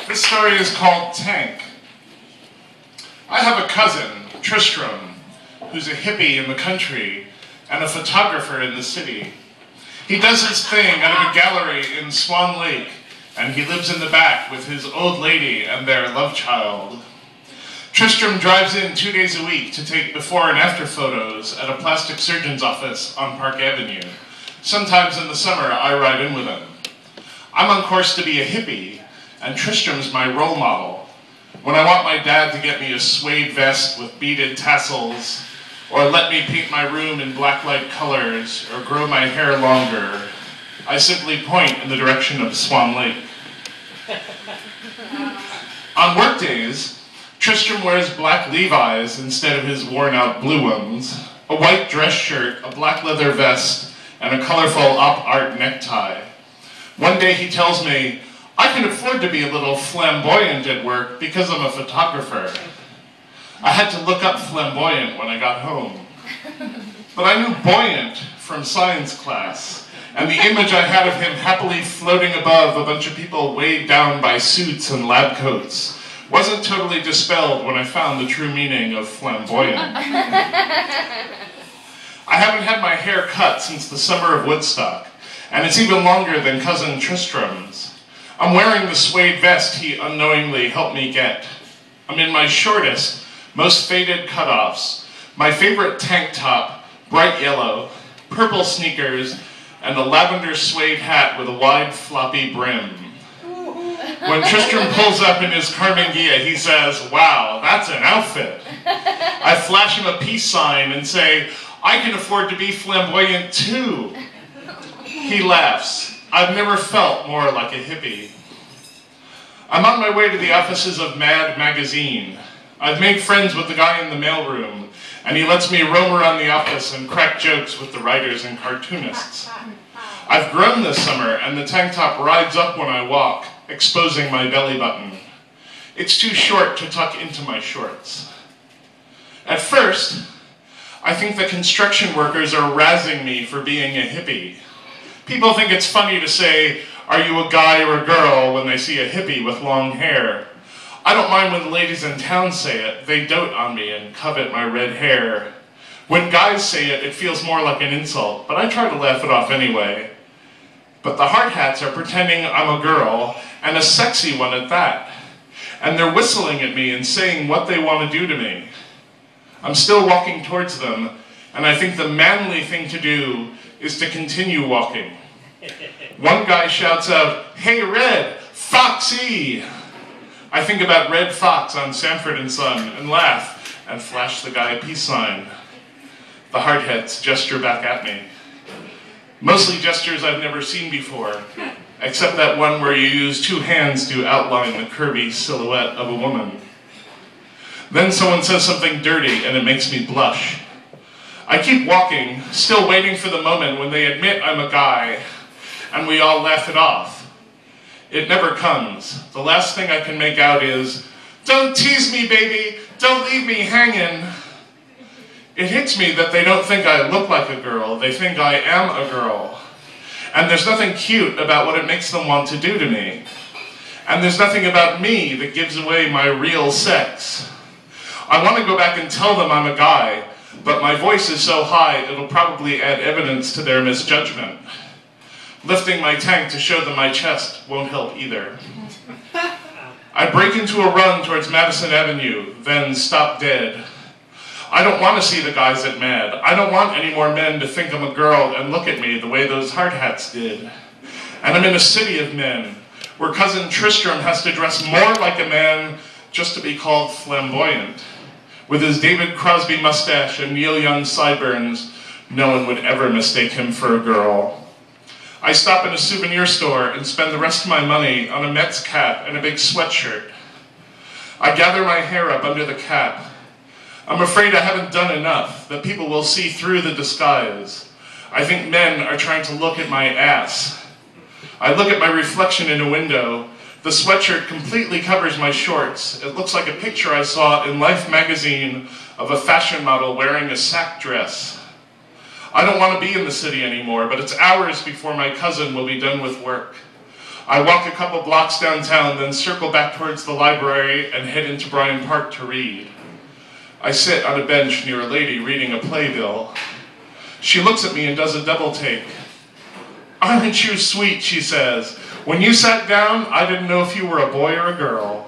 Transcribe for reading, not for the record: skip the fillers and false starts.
This story is called Tank. I have a cousin, Tristram, who's a hippie in the country and a photographer in the city. He does his thing out of a gallery in Swan Lake, and he lives in the back with his old lady and their love child. Tristram drives in 2 days a week to take before and after photos at a plastic surgeon's office on Park Avenue. Sometimes in the summer, I ride in with him. I'm on course to be a hippie, and Tristram's my role model. When I want my dad to get me a suede vest with beaded tassels, or let me paint my room in blacklight colors, or grow my hair longer, I simply point in the direction of Swan Lake. On work days, Tristram wears black Levi's instead of his worn-out blue ones, a white dress shirt, a black leather vest, and a colorful op art necktie. One day he tells me, I can afford to be a little flamboyant at work because I'm a photographer. I had to look up flamboyant when I got home. But I knew buoyant from science class, and the image I had of him happily floating above a bunch of people weighed down by suits and lab coats wasn't totally dispelled when I found the true meaning of flamboyant. I haven't had my hair cut since the summer of Woodstock, and it's even longer than cousin Tristram's. I'm wearing the suede vest he unknowingly helped me get. I'm in my shortest, most faded cutoffs, my favorite tank top, bright yellow, purple sneakers, and a lavender suede hat with a wide, floppy brim. When Tristram pulls up in his Carmen Gia, he says, wow, that's an outfit. I flash him a peace sign and say, I can afford to be flamboyant too. He laughs. I've never felt more like a hippie. I'm on my way to the offices of Mad Magazine. I've made friends with the guy in the mailroom, and he lets me roam around the office and crack jokes with the writers and cartoonists. I've grown this summer, and the tank top rides up when I walk, exposing my belly button. It's too short to tuck into my shorts. At first, I think the construction workers are razzing me for being a hippie. People think it's funny to say, are you a guy or a girl, when they see a hippie with long hair. I don't mind when the ladies in town say it. They dote on me and covet my red hair. When guys say it, it feels more like an insult, but I try to laugh it off anyway. But the hard hats are pretending I'm a girl, and a sexy one at that. And they're whistling at me and saying what they want to do to me. I'm still walking towards them, and I think the manly thing to do is to continue walking. One guy shouts out, hey Red, Foxy! I think about Red Fox on Sanford and Son and laugh and flash the guy a peace sign. The hardheads gesture back at me. Mostly gestures I've never seen before, except that one where you use two hands to outline the curvy silhouette of a woman. Then someone says something dirty and it makes me blush. I keep walking, still waiting for the moment when they admit I'm a guy, and we all laugh it off. It never comes. The last thing I can make out is, don't tease me, baby, don't leave me hanging. It hits me that they don't think I look like a girl, they think I am a girl. And there's nothing cute about what it makes them want to do to me. And there's nothing about me that gives away my real sex. I want to go back and tell them I'm a guy, but my voice is so high it'll probably add evidence to their misjudgment. Lifting my tank to show them my chest won't help either. I break into a run towards Madison Avenue, then stop dead. I don't want to see the guys at Mad. I don't want any more men to think I'm a girl and look at me the way those hard hats did. And I'm in a city of men, where cousin Tristram has to dress more like a man just to be called flamboyant. With his David Crosby mustache and Neil Young sideburns, no one would ever mistake him for a girl. I stop in a souvenir store and spend the rest of my money on a Mets cap and a big sweatshirt. I gather my hair up under the cap. I'm afraid I haven't done enough, that people will see through the disguise. I think men are trying to look at my ass. I look at my reflection in a window. The sweatshirt completely covers my shorts. It looks like a picture I saw in Life magazine of a fashion model wearing a sack dress. I don't want to be in the city anymore, but it's hours before my cousin will be done with work. I walk a couple blocks downtown, then circle back towards the library and head into Bryant Park to read. I sit on a bench near a lady reading a playbill. She looks at me and does a double take. "Aren't you sweet," she says. "When you sat down, I didn't know if you were a boy or a girl."